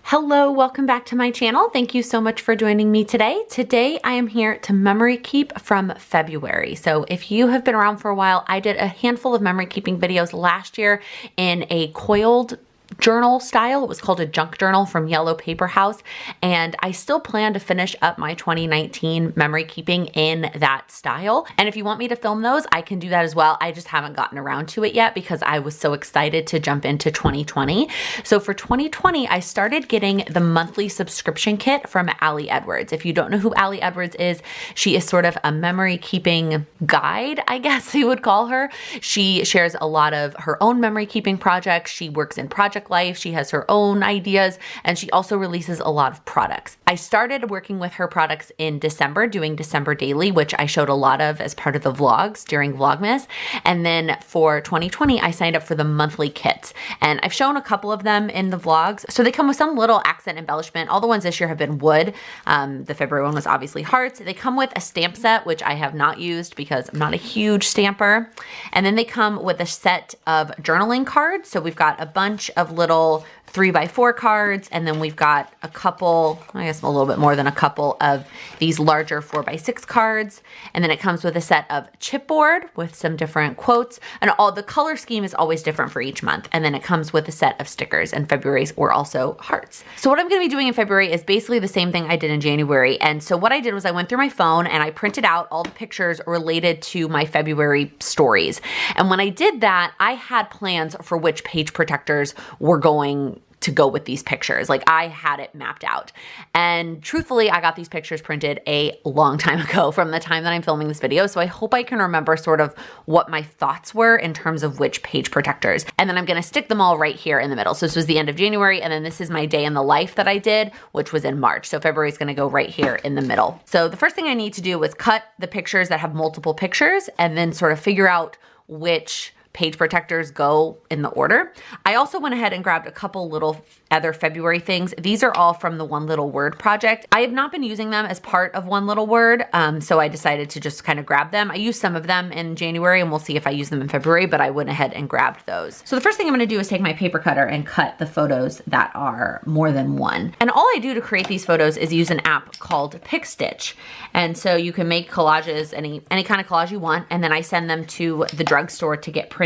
Hello, welcome back to my channel. Thank you so much for joining me today. Today I am here to memory keep from February. So if you have been around for a while, I did a handful of memory keeping videos last year in a coiled journal style. It was called a junk journal from Yellow Paper House, and I still plan to finish up my 2019 memory keeping in that style. And if you want me to film those, I can do that as well. I just haven't gotten around to it yet because I was so excited to jump into 2020. So for 2020, I started getting the monthly subscription kit from Allie Edwards. If you don't know who Allie Edwards is, she is sort of a memory keeping guide, I guess you would call her. She shares a lot of her own memory keeping projects. She works in project life. She has her own ideas, and she also releases a lot of products. I started working with her products in December, doing December daily, which I showed a lot of as part of the vlogs during Vlogmas. And then for 2020, I signed up for the monthly kits, and I've shown a couple of them in the vlogs. So they come with some little accent embellishment. All the ones this year have been wood. The February one was obviously hearts. They come with a stamp set, which I have not used because I'm not a huge stamper. And then they come with a set of journaling cards. So we've got a bunch of little 3x4 cards, and then we've got a couple, I guess a little bit more than a couple of these larger 4x6 cards. And then it comes with a set of chipboard with some different quotes, and all the color scheme is always different for each month. And then it comes with a set of stickers, and February's were also hearts. So what I'm gonna be doing in February is basically the same thing I did in January. And so what I did was I went through my phone and I printed out all the pictures related to my February stories. And when I did that, I had plans for which page protectors were going to go with these pictures. Like, I had it mapped out. And truthfully, I got these pictures printed a long time ago from the time that I'm filming this video. So I hope I can remember sort of what my thoughts were in terms of which page protectors. And then I'm gonna stick them all right here in the middle. So this was the end of January, and then this is my day in the life that I did, which was in March. So February is gonna go right here in the middle. So the first thing I need to do was cut the pictures that have multiple pictures and then sort of figure out which page protectors go in the order. I also went ahead and grabbed a couple little other February things. These are all from the One Little Word project. I have not been using them as part of One Little Word, so I decided to just kind of grab them. I used some of them in January, and we'll see if I use them in February, but I went ahead and grabbed those. So the first thing I'm gonna do is take my paper cutter and cut the photos that are more than one. And all I do to create these photos is use an app called PicStitch. And so you can make collages, any kind of collage you want, and then I send them to the drugstore to get printed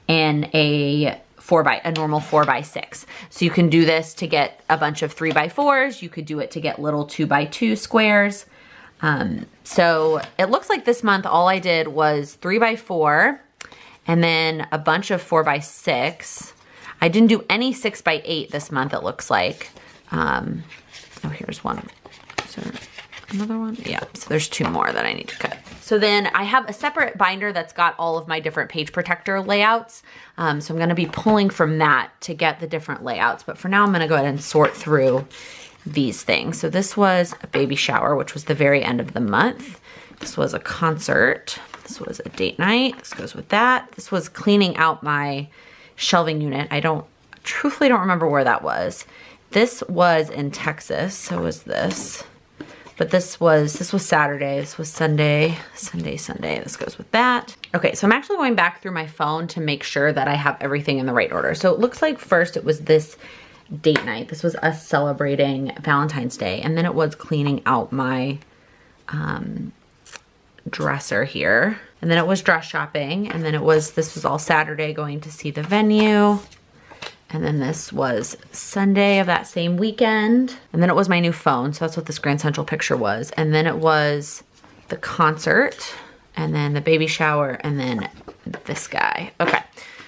in a normal 4x6. So you can do this to get a bunch of 3x4s. You could do it to get little 2x2 squares. So it looks like this month all I did was 3x4 and then a bunch of 4x6. I didn't do any 6x8 this month, it looks like. Oh, here's one. So another one? Yeah, so there's two more that I need to cut. So then I have a separate binder that's got all of my different page protector layouts. So I'm gonna be pulling from that to get the different layouts. But for now, I'm gonna go ahead and sort through these things. So this was a baby shower, which was the very end of the month. This was a concert. This was a date night. This goes with that. This was cleaning out my shelving unit. I truthfully don't remember where that was. This was in Texas, so was this. But this was Saturday, this was Sunday. This goes with that. Okay, so I'm actually going back through my phone to make sure that I have everything in the right order. So it looks like first it was this date night. This was us celebrating Valentine's Day. And then it was cleaning out my dresser here. And then it was dress shopping. And then this was all Saturday, going to see the venue. And then this was Sunday of that same weekend. And then it was my new phone. So that's what this Grand Central picture was. And then it was the concert, and then the baby shower, and then this guy. Okay,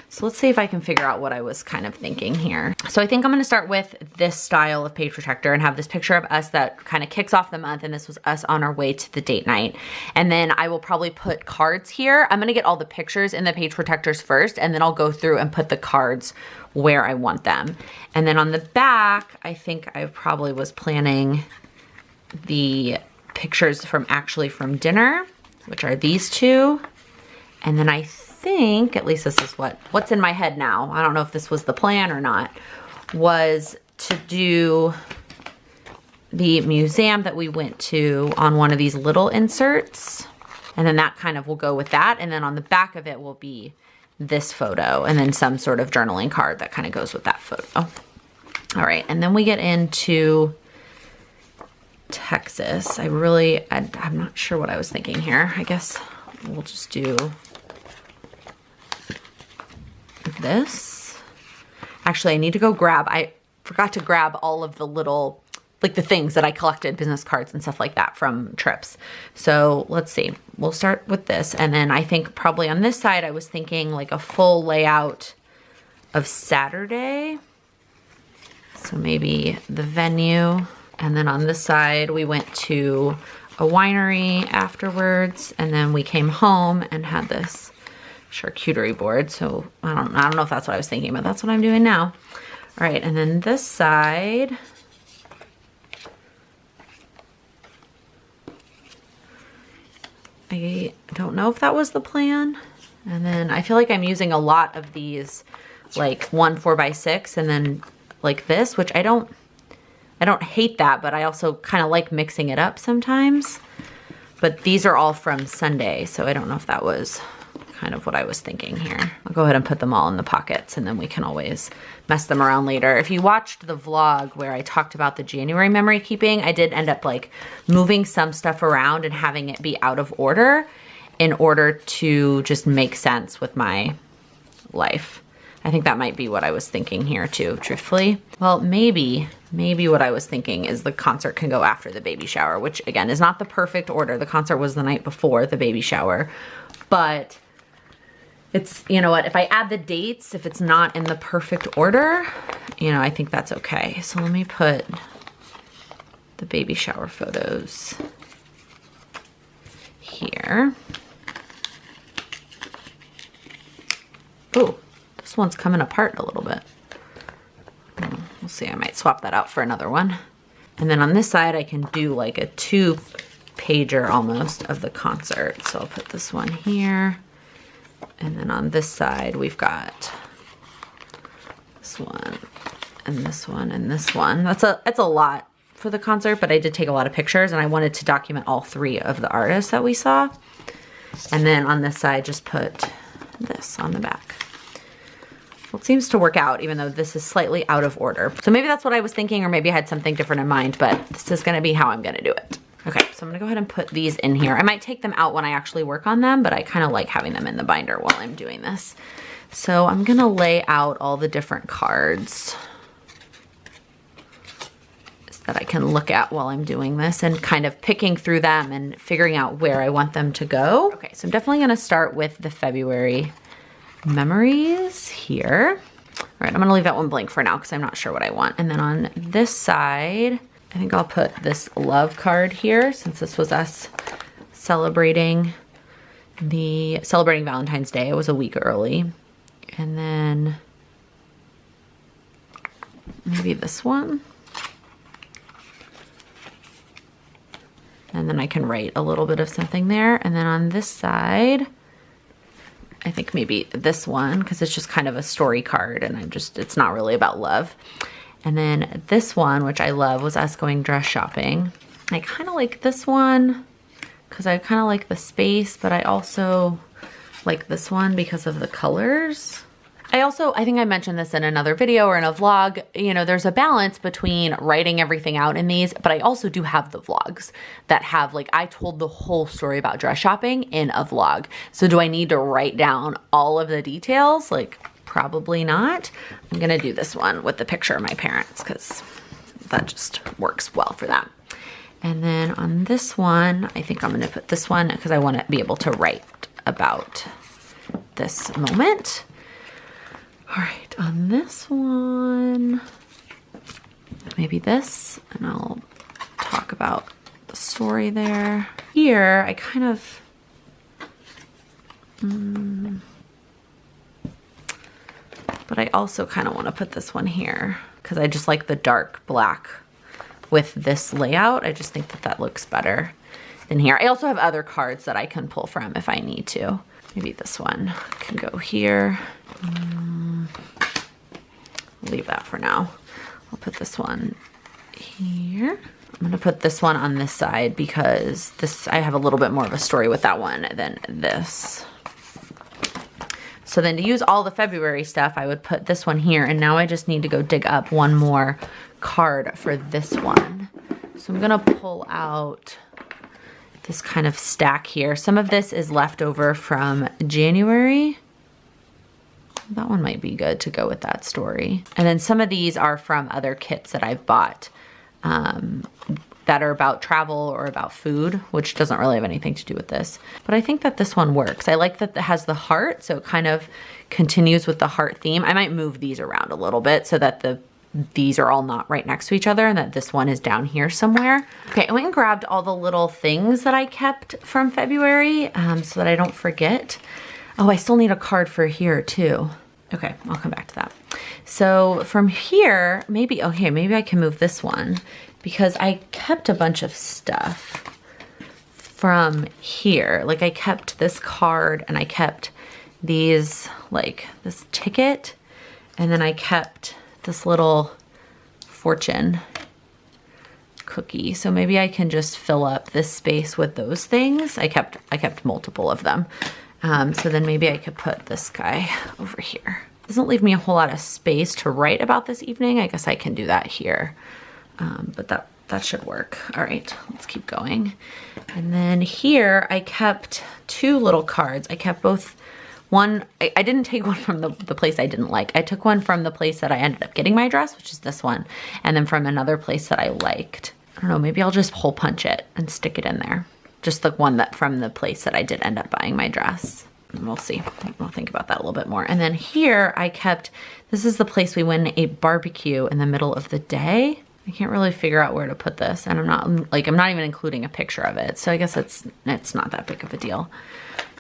so let's see if I can figure out what I was kind of thinking here. So I think I'm gonna start with this style of page protector and have this picture of us that kind of kicks off the month, and this was us on our way to the date night. And then I will probably put cards here. I'm gonna get all the pictures in the page protectors first, and then I'll go through and put the cards where I want them. And then on the back, I think I probably was planning the pictures from dinner, which are these two. And then I think, at least this is what's in my head now, I don't know if this was the plan or not, was to do the museum that we went to on one of these little inserts. And then that kind of will go with that. And then on the back of it will be this photo, and then some sort of journaling card that kind of goes with that photo. All right, and then we get into Texas. I'm not sure what I was thinking here. I guess we'll just do this. Actually, I need to go I forgot to grab all of the little, like the things that I collected, business cards and stuff like that from trips. So let's see, we'll start with this. And then I think probably on this side, I was thinking like a full layout of Saturday. So maybe the venue. And then on this side, we went to a winery afterwards. And then we came home and had this charcuterie board. So I don't know if that's what I was thinking, but that's what I'm doing now. All right, and then this side, I don't know if that was the plan. And then I feel like I'm using a lot of these, like 1 4x6 and then like this, which I don't hate that, but I also kind of like mixing it up sometimes. But these are all from Sunday, so I don't know if that was kind of what I was thinking here. I'll go ahead and put them all in the pockets and then we can always mess them around later. If you watched the vlog where I talked about the January memory keeping, I did end up like moving some stuff around and having it be out of order in order to just make sense with my life. I think that might be what I was thinking here too, truthfully. Well, maybe what I was thinking is the concert can go after the baby shower, which again is not the perfect order. The concert was the night before the baby shower, but it's, you know what, if I add the dates, if it's not in the perfect order, you know, I think that's okay. So let me put the baby shower photos here. Oh, this one's coming apart a little bit. We'll see, I might swap that out for another one. And then on this side, I can do like a 2-pager almost of the concert. So I'll put this one here. And then on this side, we've got this one and this one and this one. That's a lot for the concert, but I did take a lot of pictures and I wanted to document all 3 of the artists that we saw. And then on this side, just put this on the back. Well, it seems to work out, even though this is slightly out of order. So maybe that's what I was thinking, or maybe I had something different in mind, but this is gonna be how I'm gonna do it. Okay, so I'm gonna go ahead and put these in here. I might take them out when I actually work on them, but I kind of like having them in the binder while I'm doing this. So I'm gonna lay out all the different cards that I can look at while I'm doing this and kind of picking through them and figuring out where I want them to go. Okay, so I'm definitely gonna start with the February memories here. All right, I'm gonna leave that one blank for now because I'm not sure what I want. And then on this side, I think I'll put this love card here since this was us celebrating Valentine's Day. It was a week early. And then maybe this one. And then I can write a little bit of something there. And then on this side, I think maybe this one, because it's just kind of a story card and it's not really about love. And then this one, which I love, was us going dress shopping. I kind of like this one because I kind of like the space, but I also like this one because of the colors. I think I mentioned this in another video or in a vlog, you know, there's a balance between writing everything out in these, but I also do have the vlogs that have, like, I told the whole story about dress shopping in a vlog. So do I need to write down all of the details? Like, probably not. I'm gonna do this one with the picture of my parents because that just works well for them. And then on this one, I think I'm gonna put this one because I wanna be able to write about this moment. All right, on this one, maybe this, and I'll talk about the story there. Here, I kind of, but I also kind of want to put this one here because I just like the dark black with this layout. I just think that that looks better than here. I also have other cards that I can pull from if I need to. Maybe this one can go here. Leave that for now. I'll put this one here. I'm gonna put this one on this side because this, I have a little bit more of a story with that one than this. So then to use all the February stuff, I would put this one here, and now I just need to go dig up one more card for this one. So I'm gonna pull out this kind of stack here. Some of this is left over from January. That one might be good to go with that story. And then some of these are from other kits that I've bought that are about travel or about food, which doesn't really have anything to do with this. But I think that this one works. I like that it has the heart, so it kind of continues with the heart theme. I might move these around a little bit so that these are all not right next to each other and that this one is down here somewhere. Okay, I went and grabbed all the little things that I kept from February so that I don't forget. Oh, I still need a card for here too. Okay, I'll come back to that. So from here, maybe I can move this one because I kept a bunch of stuff from here. Like I kept this card and I kept these, like this ticket, and then I kept this little fortune cookie. So maybe I can just fill up this space with those things. I kept multiple of them. So then maybe I could put this guy over here. Doesn't leave me a whole lot of space to write about this evening. I guess I can do that here. But that should work. All right, let's keep going. And then here I kept two little cards. I kept both. One, I didn't take one from the place I didn't like. I took one from the place that I ended up getting my dress, which is this one. And then from another place that I liked. I don't know, maybe I'll just hole punch it and stick it in there. Just the one that from the place that I did end up buying my dress. And we'll see. I'll think about that a little bit more. And then here I kept, this is the place we went and ate barbecue in the middle of the day. I can't really figure out where to put this, and I'm not even including a picture of it. So I guess it's not that big of a deal.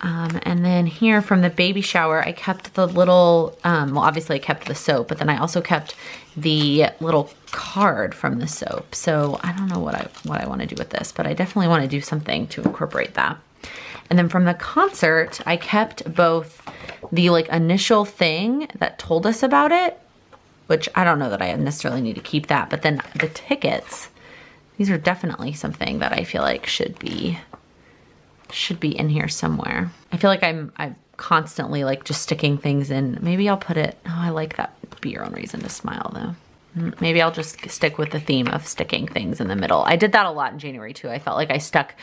And then here from the baby shower, I kept the little, well, obviously I kept the soap, but then I also kept the little card from the soap. So I don't know what I want to do with this, but I definitely want to do something to incorporate that. And then from the concert, I kept both the like initial thing that told us about it, which I don't know that I necessarily need to keep that, but then the tickets, these are definitely something that I feel like should be in here somewhere. I feel like I'm constantly like just sticking things in. Maybe I'll put it, oh, I like that Be Your Own Reason to Smile though. Maybe I'll just stick with the theme of sticking things in the middle. I did that a lot in January too. I felt like I stuck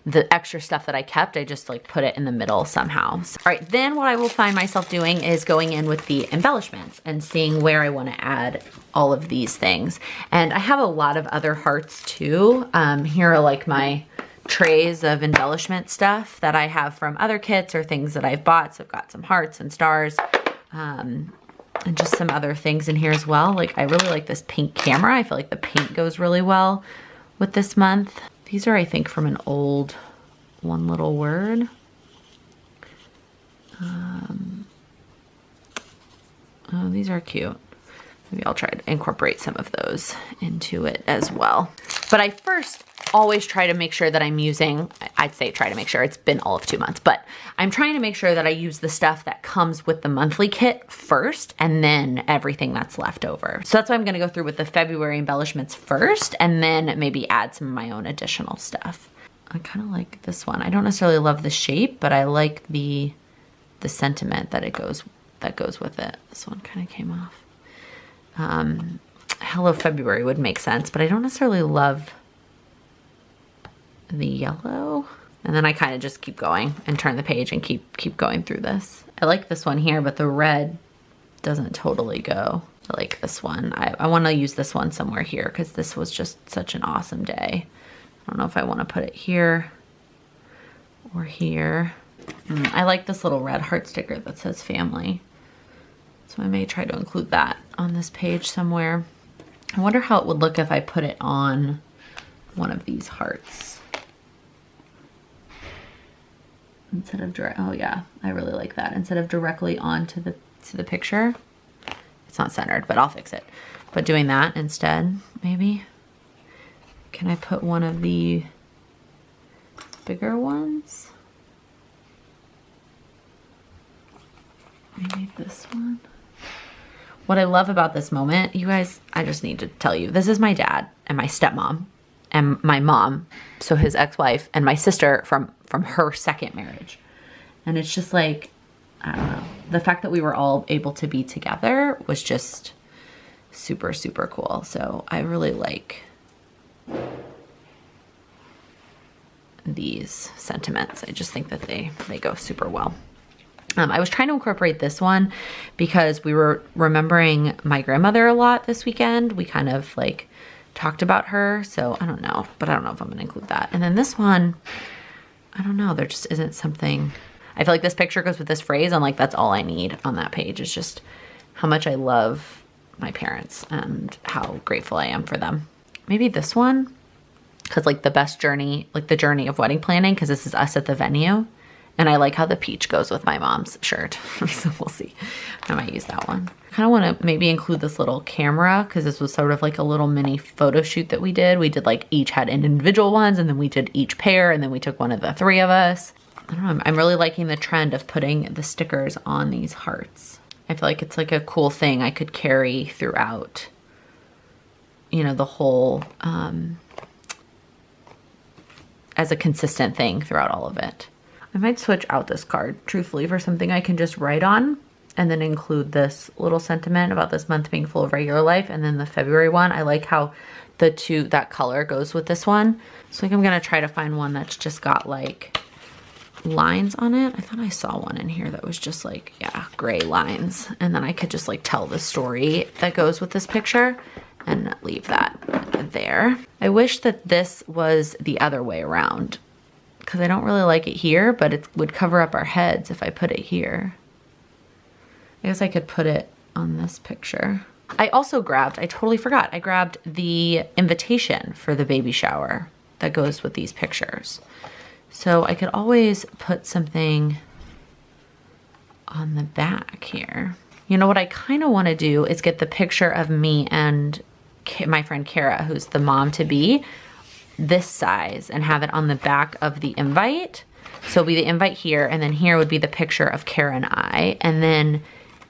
the extra stuff that I kept, I just like put it in the middle somehow. So, all right, then what I will find myself doing is going in with the embellishments and seeing where I want to add all of these things. And I have a lot of other hearts too. Here are like my trays of embellishment stuff that I have from other kits or things that I've bought. So I've got some hearts and stars. And just some other things in here as well. Like I really like this pink camera. I feel like the pink goes really well with this month. These are, I think, from an old One Little Word. Oh, these are cute. Maybe I'll try to incorporate some of those into it as well. But I first always try to make sure that I'm using, I'd say try to make sure, it's been all of 2 months, but I'm trying to make sure that I use the stuff that comes with the monthly kit first and then everything that's left over. So that's why I'm gonna go through with the February embellishments first and then maybe add some of my own additional stuff. I kind of like this one. I don't necessarily love the shape, but I like the sentiment that goes with it. This one kind of came off. Hello February would make sense, but I don't necessarily love the yellow. And then I kind of just keep going and turn the page and keep going through this. I like this one here, but the red doesn't totally go. I like this one. I want to use this one somewhere here because this was just such an awesome day. I don't know if I want to put it here or here. I like this little red heart sticker that says family. So I may try to include that on this page somewhere. I wonder how it would look if I put it on one of these hearts. Instead of oh yeah, I really like that. Instead of directly onto the picture. It's not centered, but I'll fix it. But doing that instead, maybe. Can I put one of the bigger ones? Maybe this one. What I love about this moment, you guys, I just need to tell you, this is my dad and my stepmom and my mom, so his ex-wife, and my sister from her second marriage. And it's just like, I don't know. The fact that we were all able to be together was just super, super cool. So I really like these sentiments. I just think that they go super well. I was trying to incorporate this one because we were remembering my grandmother a lot this weekend. We kind of like talked about her. So I don't know, but I don't know if I'm gonna include that. And then this one, I don't know, there just isn't something. I feel like this picture goes with this phrase and like that's all I need on that page. It's just how much I love my parents and how grateful I am for them. Maybe this one, because like the best journey, like the journey of wedding planning, because this is us at the venue. And I like how the peach goes with my mom's shirt. So we'll see. I might use that one. I kind of want to maybe include this little camera because this was sort of like a little mini photo shoot that we did. We did like each had individual ones and then we did each pair and then we took one of the three of us. I don't know. I'm really liking the trend of putting the stickers on these hearts. I feel like it's like a cool thing I could carry throughout, you know, the whole, as a consistent thing throughout all of it. I might switch out this card, truthfully, for something I can just write on and then include this little sentiment about this month being full of regular life. And then the February one, I like how that color goes with this one. So I think I'm gonna try to find one that's just got like lines on it. I thought I saw one in here that was just like, yeah, gray lines. And then I could just like tell the story that goes with this picture and leave that there. I wish that this was the other way around, because I don't really like it here, but it would cover up our heads if I put it here. I guess I could put it on this picture. I also grabbed, I totally forgot, I grabbed the invitation for the baby shower that goes with these pictures. So I could always put something on the back here. You know what I kind of want to do is get the picture of me and my friend Kara, who's the mom-to-be, this size and have it on the back of the invite. So it'll be the invite here, and then here would be the picture of Kara and I. And then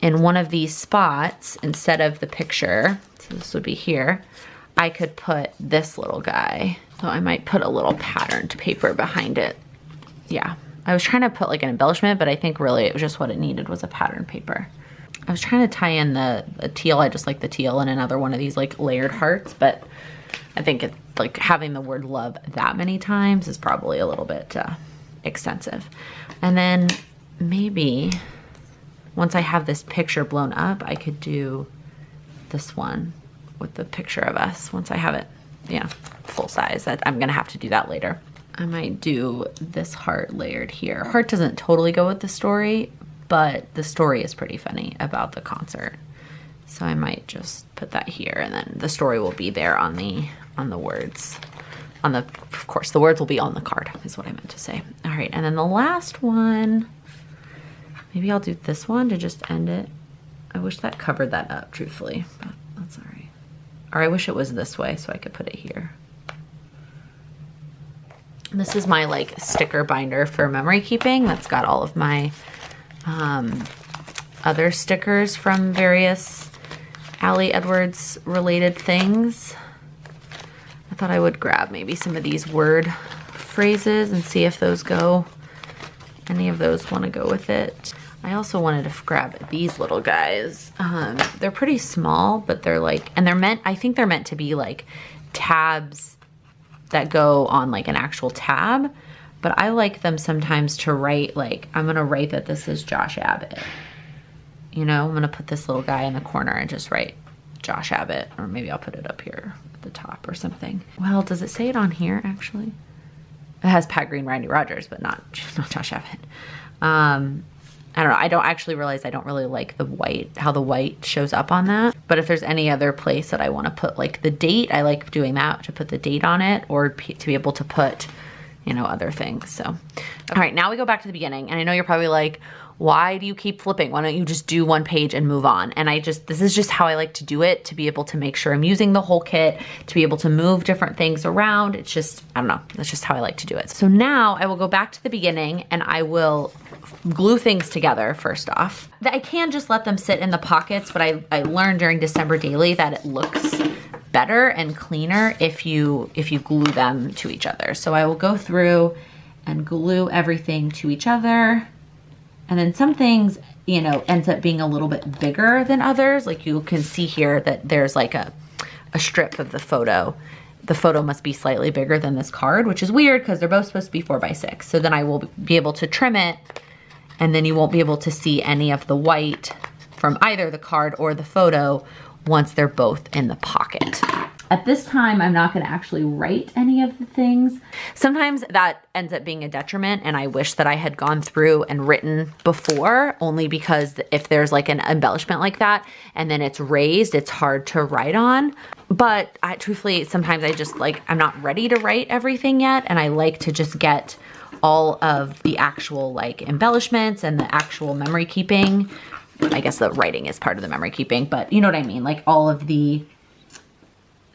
in one of these spots, instead of the picture, so this would be here, I could put this little guy. So I might put a little patterned paper behind it. Yeah, I was trying to put like an embellishment, but I think really it was just what it needed was a pattern paper. I was trying to tie in the teal. I just like the teal and another one of these like layered hearts, but I think it's like having the word love that many times is probably a little bit extensive. And then maybe once I have this picture blown up, I could do this one with the picture of us once I have it, you know, full size. I'm gonna have to do that later. I might do this heart layered here. Heart doesn't totally go with the story, but the story is pretty funny about the concert. So I might just put that here, and then the story will be there on the words. Of course, the words will be on the card, is what I meant to say. All right, and then the last one, maybe I'll do this one to just end it. I wish that covered that up, truthfully, but that's all right. Or I wish it was this way so I could put it here. This is my like sticker binder for memory keeping. That's got all of my other stickers from various Allie Edwards related things. I thought I would grab maybe some of these word phrases and see if those go, any of those want to go with it. I also wanted to grab these little guys. They're pretty small, but they're like, and they're meant, I think they're meant to be like tabs that go on like an actual tab, but I like them sometimes to write like, I'm gonna write that this is Josh Abbott. You know, I'm gonna put this little guy in the corner and just write Josh Abbott, or maybe I'll put it up here at the top or something. Well, does it say it on here actually? It has Pat Green, Randy Rogers, but not Josh Abbott. I don't know. I don't actually realize I don't really like the white, how the white shows up on that. But if there's any other place that I want to put like the date, I like doing that, to put the date on it, or to be able to put, you know, other things. So, all right, now we go back to the beginning. And I know you're probably like, why do you keep flipping? Why don't you just do one page and move on? And this is just how I like to do it, to be able to make sure I'm using the whole kit, to be able to move different things around. It's just, I don't know, that's just how I like to do it. So now I will go back to the beginning and I will glue things together first off. I can just let them sit in the pockets, but I learned during December Daily that it looks better and cleaner if you glue them to each other. So I will go through and glue everything to each other. And then some things, you know, ends up being a little bit bigger than others. Like you can see here that there's like a strip of the photo. The photo must be slightly bigger than this card, which is weird because they're both supposed to be 4x6. So then I will be able to trim it, and then you won't be able to see any of the white from either the card or the photo once they're both in the pocket. At this time, I'm not gonna actually write any of the things. Sometimes that ends up being a detriment, and I wish that I had gone through and written before, only because if there's like an embellishment like that and then it's raised, it's hard to write on. But truthfully, sometimes I just like, I'm not ready to write everything yet, and I like to just get all of the actual like embellishments and the actual memory keeping. I guess the writing is part of the memory keeping, but you know what I mean? Like all of the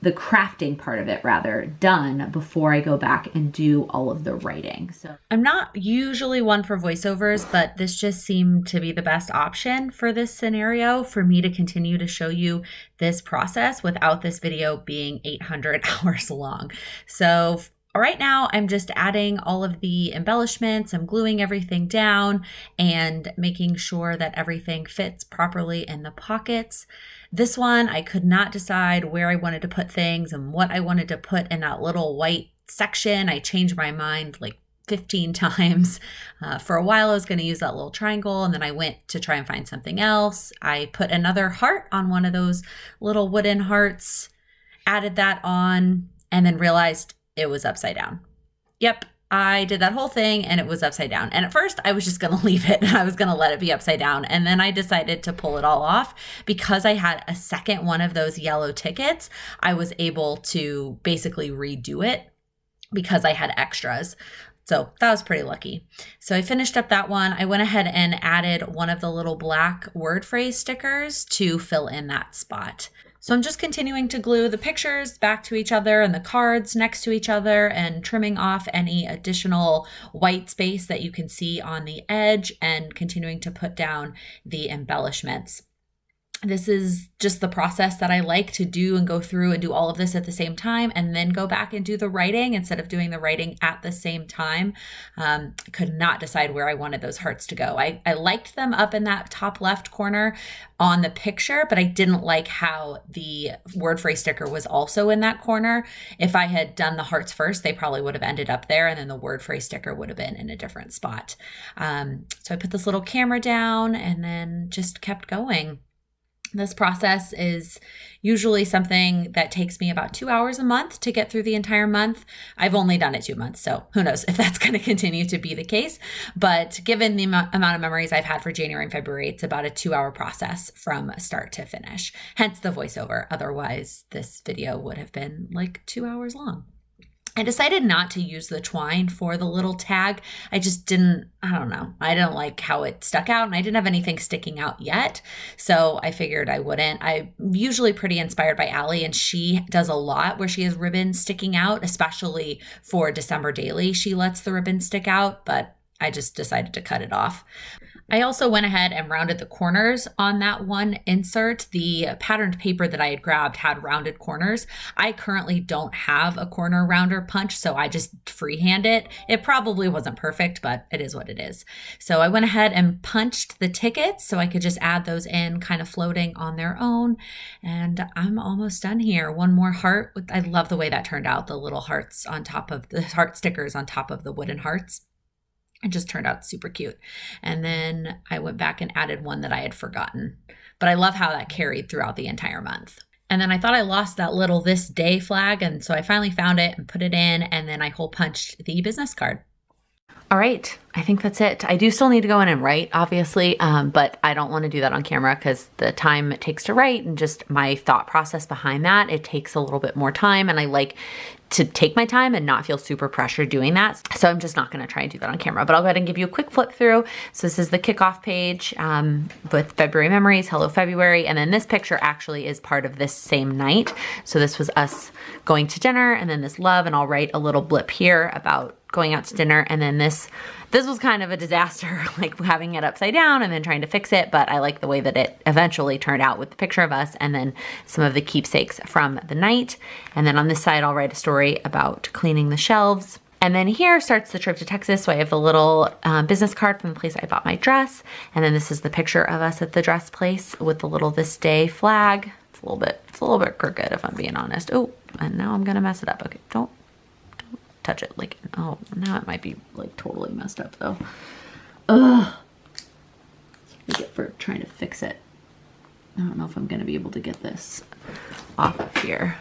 crafting part of it rather done before I go back and do all of the writing. So I'm not usually one for voiceovers, but this just seemed to be the best option for this scenario for me to continue to show you this process without this video being 800 hours long. So right now, I'm just adding all of the embellishments. I'm gluing everything down and making sure that everything fits properly in the pockets. This one, I could not decide where I wanted to put things and what I wanted to put in that little white section. I changed my mind like 15 times. For a while, I was going to use that little triangle, and then I went to try and find something else. I put another heart on one of those little wooden hearts, added that on, and then realized it was upside down. Yep, I did that whole thing and it was upside down. And at first I was just going to leave it and I was going to let it be upside down. And then I decided to pull it all off because I had a second one of those yellow tickets. I was able to basically redo it because I had extras. So that was pretty lucky. So I finished up that one. I went ahead and added one of the little black word phrase stickers to fill in that spot. So I'm just continuing to glue the pictures back to each other and the cards next to each other and trimming off any additional white space that you can see on the edge and continuing to put down the embellishments. This is just the process that I like to do and go through and do all of this at the same time and then go back and do the writing instead of doing the writing at the same time. I could not decide where I wanted those hearts to go. I liked them up in that top left corner on the picture, but I didn't like how the word phrase sticker was also in that corner. If I had done the hearts first, they probably would have ended up there and then the word phrase sticker would have been in a different spot. So I put this little camera down and then just kept going. This process is usually something that takes me about 2 hours a month to get through the entire month. I've only done it 2 months, so who knows if that's going to continue to be the case. But given the amount of memories I've had for January and February, it's about a 2-hour process from start to finish, hence the voiceover. Otherwise, this video would have been like 2 hours long. I decided not to use the twine for the little tag. I just didn't, I don't know. I didn't like how it stuck out and I didn't have anything sticking out yet. So I figured I wouldn't. I'm usually pretty inspired by Allie and she does a lot where she has ribbons sticking out, especially for December Daily. She lets the ribbon stick out, but I just decided to cut it off. I also went ahead and rounded the corners on that one insert. The patterned paper that I had grabbed had rounded corners. I currently don't have a corner rounder punch, so I just freehand it. It probably wasn't perfect, but it is what it is. So I went ahead and punched the tickets so I could just add those in kind of floating on their own. And I'm almost done here. One more heart. I love the way that turned out, the little hearts on top of the heart stickers on top of the wooden hearts. It just turned out super cute. And then I went back and added one that I had forgotten. But I love how that carried throughout the entire month. And then I thought I lost that little this day flag. And so I finally found it and put it in. And then I hole punched the business card. All right, I think that's it. I do still need to go in and write, obviously, but I don't want to do that on camera because the time it takes to write and just my thought process behind that, it takes a little bit more time and I like to take my time and not feel super pressured doing that. So I'm just not going to try and do that on camera, but I'll go ahead and give you a quick flip through. So this is the kickoff page with February memories, hello February. And then this picture actually is part of this same night. So this was us going to dinner and then this love, and I'll write a little blip here about going out to dinner. And then this was kind of a disaster, like having it upside down and then trying to fix it. But I like the way that it eventually turned out with the picture of us and then some of the keepsakes from the night. And then on this side, I'll write a story about cleaning the shelves. And then here starts the trip to Texas. So I have the little business card from the place I bought my dress. And then this is the picture of us at the dress place with the little this day flag. It's a little bit crooked if I'm being honest. Oh, and now I'm gonna mess it up. Okay, don't touch it. Like, oh, now it might be like totally messed up though. Ugh. That's what I get for trying to fix it. I don't know if I'm gonna be able to get this off of here.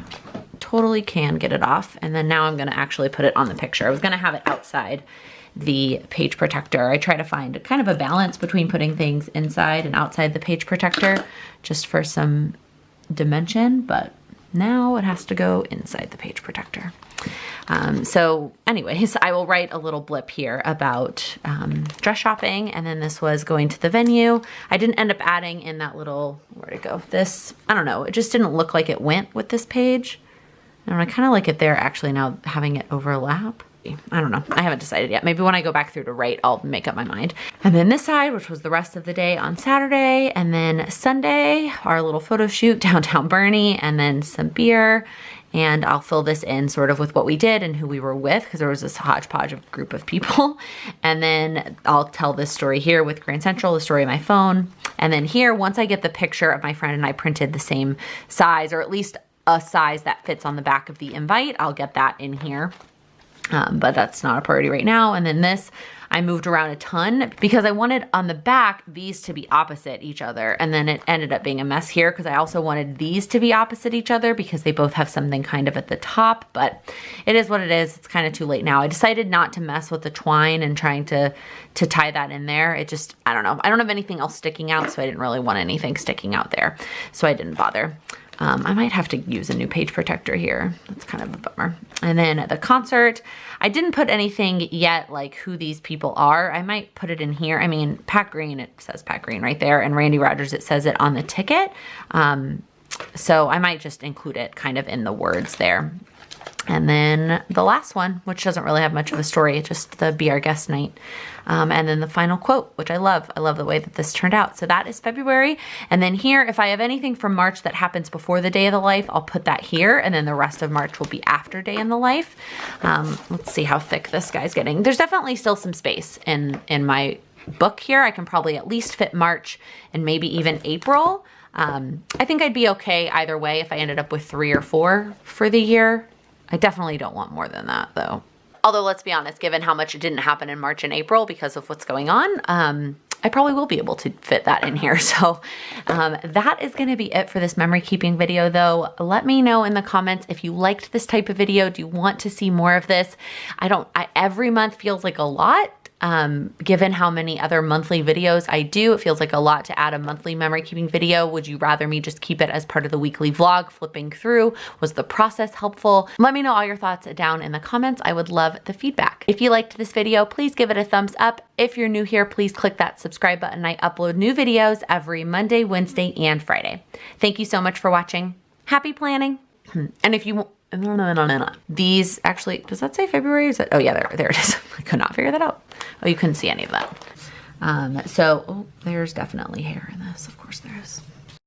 Totally can get it off. And then now I'm gonna actually put it on the picture. I was gonna have it outside the page protector. I try to find kind of a balance between putting things inside and outside the page protector just for some dimension, but now it has to go inside the page protector. So anyways, I will write a little blip here about dress shopping, and then this was going to the venue. I didn't end up adding in that little, where'd it go? This, I don't know, it just didn't look like it went with this page. And I kind of like it there actually now having it overlap. I don't know. I haven't decided yet. Maybe when I go back through to write, I'll make up my mind. And then this side, which was the rest of the day on Saturday, and then Sunday, our little photo shoot downtown Bernie, and then some beer. And I'll fill this in sort of with what we did and who we were with, because there was this hodgepodge of group of people. And then I'll tell this story here with Grand Central, the story of my phone. And then here, once I get the picture of my friend and I printed the same size, or at least a size that fits on the back of the invite, I'll get that in here. But that's not a priority right now. And then this, I moved around a ton because I wanted on the back these to be opposite each other. And then it ended up being a mess here because I also wanted these to be opposite each other because they both have something kind of at the top, but it is what it is. It's kind of too late now. I decided not to mess with the twine and trying to tie that in there. It just, I don't know. I don't have anything else sticking out, so I didn't really want anything sticking out there. So I didn't bother. I might have to use a new page protector here. That's kind of a bummer. And then the concert, I didn't put anything yet like who these people are. I might put it in here. I mean, Pat Green, it says Pat Green right there, and Randy Rogers, it says it on the ticket. So I might just include it kind of in the words there. And then the last one, which doesn't really have much of a story, just the Be Our Guest night. And then the final quote, which I love. I love the way that this turned out. So that is February. And then here, if I have anything from March that happens before the day of the life, I'll put that here. And then the rest of March will be after day in the life. Let's see how thick this guy's getting. There's definitely still some space in my book here. I can probably at least fit March and maybe even April. I think I'd be okay either way if I ended up with 3 or 4 for the year. I definitely don't want more than that though. Although let's be honest, given how much it didn't happen in March and April because of what's going on, I probably will be able to fit that in here. So that is going to be it for this memory keeping video though. Let me know in the comments if you liked this type of video. Do you want to see more of this? Every month feels like a lot. Given how many other monthly videos I do, it feels like a lot to add a monthly memory keeping video. Would you rather me just keep it as part of the weekly vlog, flipping through? Was the process helpful? Let me know all your thoughts down in the comments. I would love the feedback. If you liked this video, please give it a thumbs up. If you're new here, please click that subscribe button. I upload new videos every Monday, Wednesday, and Friday. Thank you so much for watching. Happy planning. And if you these actually, does that say February? Is that, oh yeah, there it is. I could not figure that out. Oh, you couldn't see any of that. So there's definitely hair in this. Of course there is.